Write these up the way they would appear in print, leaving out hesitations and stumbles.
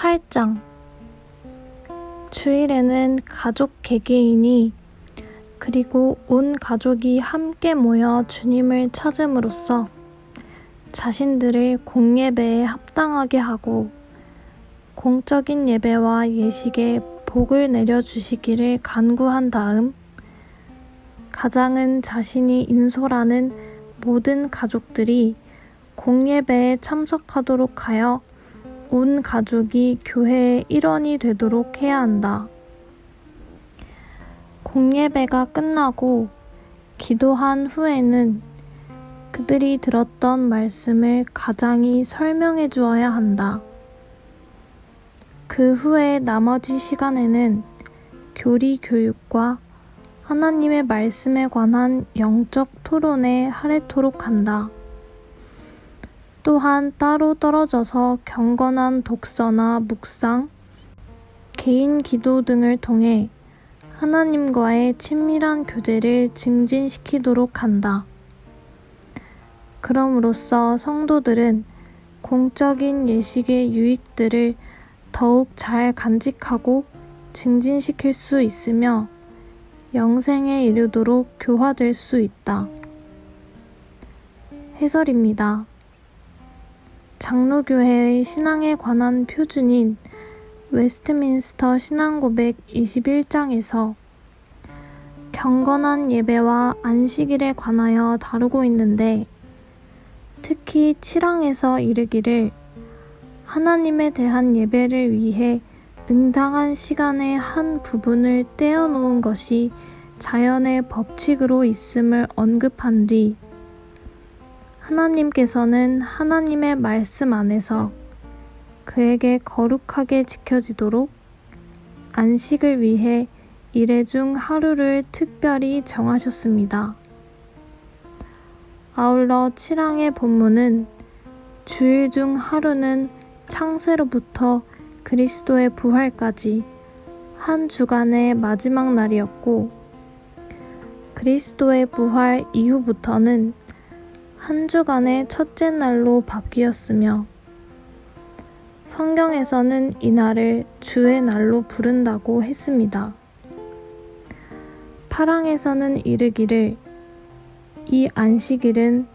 8장 주일에는 가족 개개인이 그리고 온 가족이 함께 모여 주님을 찾음으로써 자신들을 공예배에 합당하게 하고 공적인 예배와 예식에 복을 내려주시기를 간구한 다음 가장은 자신이 인솔하는 모든 가족들이 공예배에 참석하도록 하여 온 가족이 교회의 일원이 되도록 해야 한다. 공예배가 끝나고 기도한 후에는 그들이 들었던 말씀을 가장이 설명해 주어야 한다. 그 후에 나머지 시간에는 교리 교육과 하나님의 말씀에 관한 영적 토론에 할애토록 한다. 또한 따로 떨어져서 경건한 독서나 묵상, 개인 기도 등을 통해 하나님과의 친밀한 교제를 증진시키도록 한다. 그럼으로써 성도들은 공적인 예식의 유익들을 더욱 잘 간직하고 증진시킬 수 있으며 영생에 이르도록 교화될 수 있다. 해설입니다. 장로교회의 신앙에 관한 표준인 웨스트민스터 신앙고백 21장에서 경건한 예배와 안식일에 관하여 다루고 있는데 특히 7항에서 이르기를 하나님에 대한 예배를 위해 응당한 시간의 한 부분을 떼어놓은 것이 자연의 법칙으로 있음을 언급한 뒤 하나님께서는 하나님의 말씀 안에서 그에게 거룩하게 지켜지도록 안식을 위해 이레 중 하루를 특별히 정하셨습니다. 아울러 7항의 본문은 주일 중 하루는 창세로부터 그리스도의 부활까지 한 주간의 마지막 날이었고 그리스도의 부활 이후부터는 한 주간의 첫째 날로 바뀌었으며 성경에서는 이날을 주의 날로 부른다고 했습니다. 8항에서는 이르기를 이 안식일은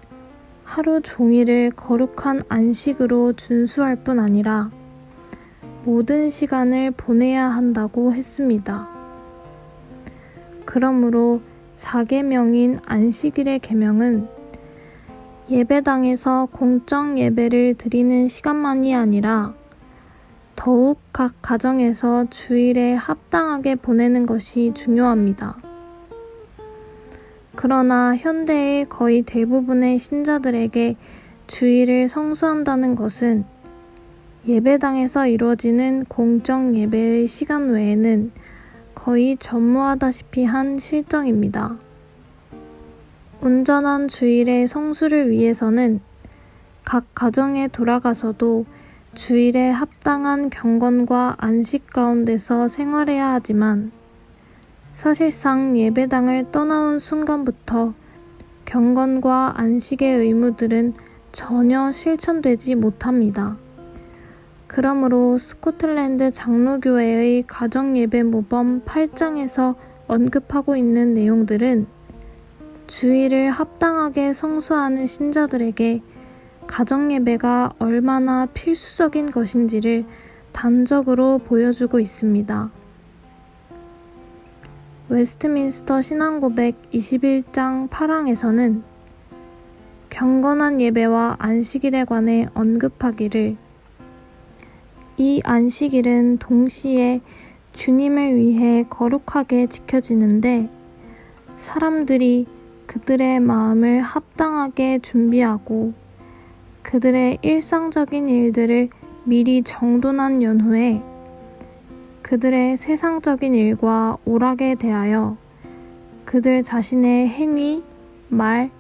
하루 종일을 거룩한 안식으로 준수할 뿐 아니라 모든 시간을 보내야 한다고 했습니다. 그러므로 4계명인 안식일의 계명은 예배당에서 공적 예배를 드리는 시간만이 아니라 더욱 각 가정에서 주일에 합당하게 보내는 것이 중요합니다. 그러나 현대의 거의 대부분의 신자들에게 주일을 성수한다는 것은 예배당에서 이루어지는 공적 예배의 시간 외에는 거의 전무하다시피 한 실정입니다. 온전한 주일의 성수를 위해서는 각 가정에 돌아가서도 주일에 합당한 경건과 안식 가운데서 생활해야 하지만 사실상 예배당을 떠나온 순간부터 경건과 안식의 의무들은 전혀 실천되지 못합니다. 그러므로 스코틀랜드 장로교회의 가정예배 모범 8장에서 언급하고 있는 내용들은 주일을 합당하게 성수하는 신자들에게 가정예배가 얼마나 필수적인 것인지를 단적으로 보여주고 있습니다. 웨스트민스터 신앙고백 21장 8항에서는 경건한 예배와 안식일에 관해 언급하기를 이 안식일은 동시에 주님을 위해 거룩하게 지켜지는데 사람들이 그들의 마음을 합당하게 준비하고 그들의 일상적인 일들을 미리 정돈한 연후에 그들의 세상적인 일과 오락에 대하여 그들 자신의 행위, 말,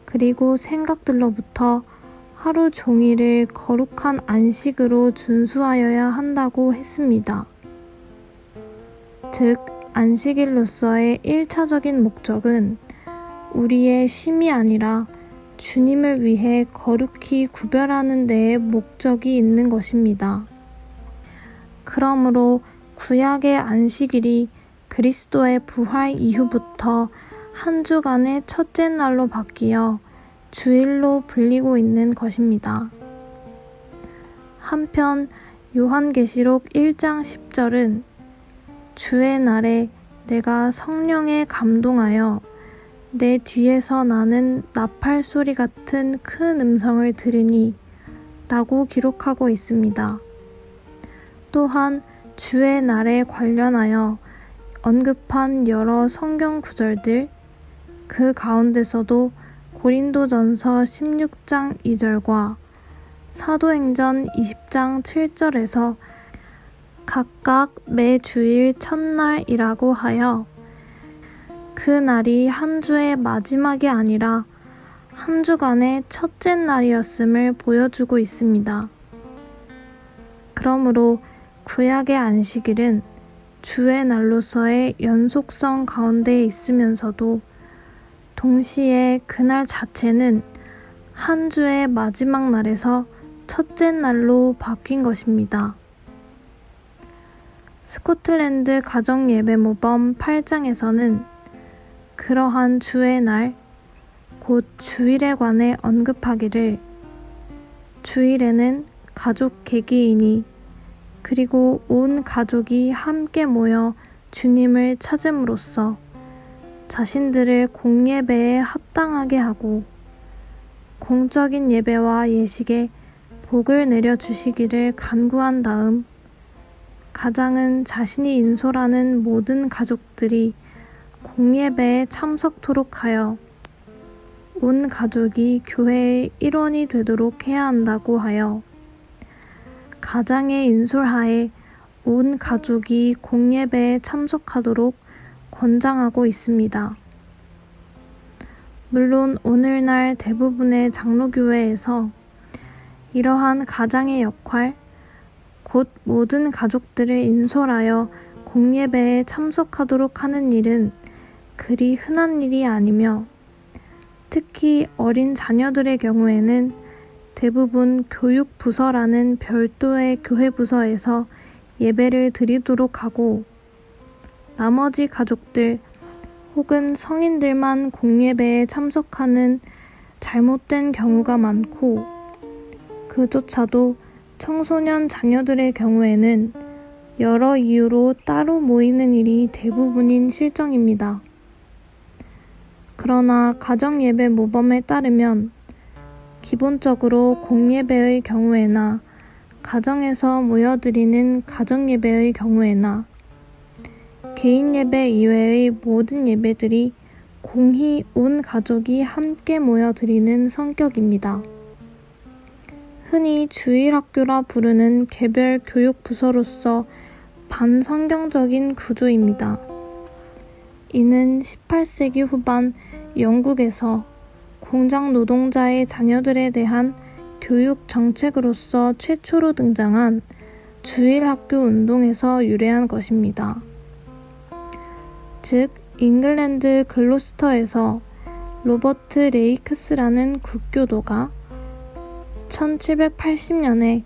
그리고 생각들로부터 하루 종일을 거룩한 안식으로 준수하여야 한다고 했습니다. 즉, 안식일로서의 1차적인 목적은 우리의 쉼이 아니라 주님을 위해 거룩히 구별하는 데에 목적이 있는 것입니다. 그러므로 구약의 안식일이 그리스도의 부활 이후부터 한 주간의 첫째 날로 바뀌어 주일로 불리고 있는 것입니다. 한편 요한계시록 1장 10절은 주의 날에 내가 성령에 감동하여 내 뒤에서 나는 나팔 소리 같은 큰 음성을 들으니 라고 기록하고 있습니다. 또한 주의 날에 관련하여 언급한 여러 성경 구절들, 그 가운데서도 고린도전서 16장 2절과 사도행전 20장 7절에서 각각 매 주일 첫날이라고 하여 그 날이 한 주의 마지막이 아니라 한 주간의 첫째 날이었음을 보여주고 있습니다. 그러므로 구약의 안식일은 주의 날로서의 연속성 가운데 있으면서도 동시에 그날 자체는 한 주의 마지막 날에서 첫째 날로 바뀐 것입니다. 스코틀랜드 가정예배모범 8장에서는 그러한 주의 날, 곧 주일에 관해 언급하기를 주일에는 가족 개개인이 그리고 온 가족이 함께 모여 주님을 찾음으로써 자신들을 공예배에 합당하게 하고 공적인 예배와 예식에 복을 내려주시기를 간구한 다음 가장은 자신이 인솔하는 모든 가족들이 공예배에 참석토록 하여 온 가족이 교회의 일원이 되도록 해야 한다고 하여 가장의 인솔하에 온 가족이 공예배에 참석하도록 권장하고 있습니다. 물론 오늘날 대부분의 장로교회에서 이러한 가장의 역할, 곧 모든 가족들을 인솔하여 공예배에 참석하도록 하는 일은 그리 흔한 일이 아니며 특히 어린 자녀들의 경우에는 대부분 교육부서라는 별도의 교회 부서에서 예배를 드리도록 하고 나머지 가족들 혹은 성인들만 공예배에 참석하는 잘못된 경우가 많고 그조차도 청소년 자녀들의 경우에는 여러 이유로 따로 모이는 일이 대부분인 실정입니다. 그러나 가정예배 모범에 따르면 기본적으로 공예배의 경우에나 가정에서 모여드리는 가정예배의 경우에나 개인예배 이외의 모든 예배들이 공히 온 가족이 함께 모여드리는 성격입니다. 흔히 주일학교라 부르는 개별 교육부서로서 반성경적인 구조입니다. 이는 18세기 후반 영국에서 공장 노동자의 자녀들에 대한 교육 정책으로서 최초로 등장한 주일학교 운동에서 유래한 것입니다. 즉, 잉글랜드 글로스터에서 로버트 레이크스라는 국교도가 1780년에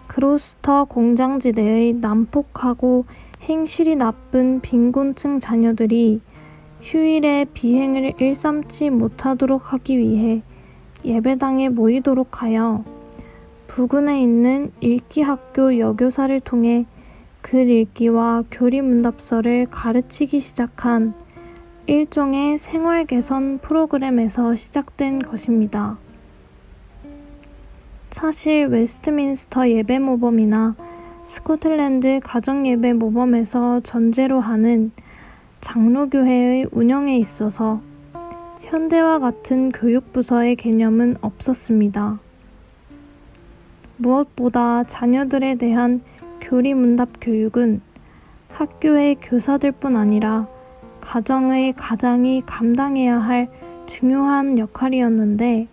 글로스터 공장지대의 난폭하고 행실이 나쁜 빈곤층 자녀들이 휴일에 비행을 일삼지 못하도록 하기 위해 예배당에 모이도록 하여 부근에 있는 읽기학교 여교사를 통해 글 읽기와 교리문답서를 가르치기 시작한 일종의 생활 개선 프로그램에서 시작된 것입니다. 사실 웨스트민스터 예배모범이나 스코틀랜드 가정예배 모범에서 전제로 하는 장로교회의 운영에 있어서 현대와 같은 교육부서의 개념은 없었습니다. 무엇보다 자녀들에 대한 교리문답 교육은 학교의 교사들뿐 아니라 가정의 가장이 감당해야 할 중요한 역할이었는데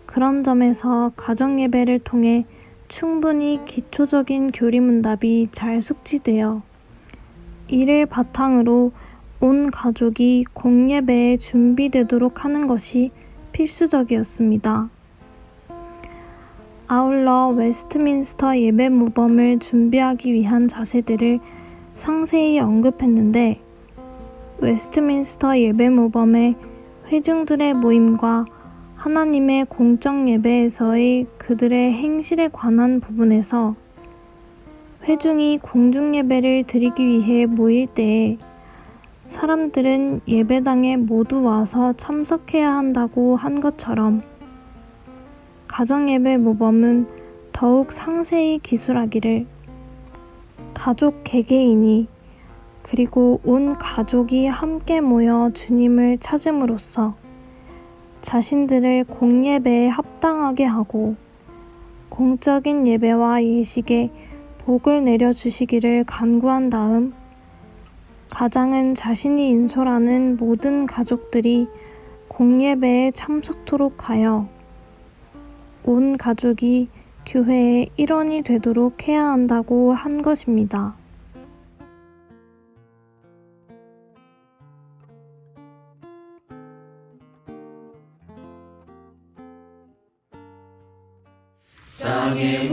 그런 점에서 가정예배를 통해 충분히 기초적인 교리문답이 잘 숙지되어 이를 바탕으로 온 가족이 공예배에 준비되도록 하는 것이 필수적이었습니다. 아울러 웨스트민스터 예배 모범을 준비하기 위한 자세들을 상세히 언급했는데, 웨스트민스터 예배 모범의 회중들의 모임과 하나님의 공적 예배에서의 그들의 행실에 관한 부분에서 회중이 공중 예배를 드리기 위해 모일 때에 사람들은 예배당에 모두 와서 참석해야 한다고 한 것처럼, 가정예배 모범은 더욱 상세히 기술하기를 가족 개개인이 그리고 온 가족이 함께 모여 주님을 찾음으로써 자신들을 공예배에 합당하게 하고 공적인 예배와 예식에 복을 내려주시기를 간구한 다음, 가장은 자신이 인솔하는 모든 가족들이 공예배에 참석토록 하여 온 가족이 교회의 일원이 되도록 해야 한다고 한 것입니다. 땅의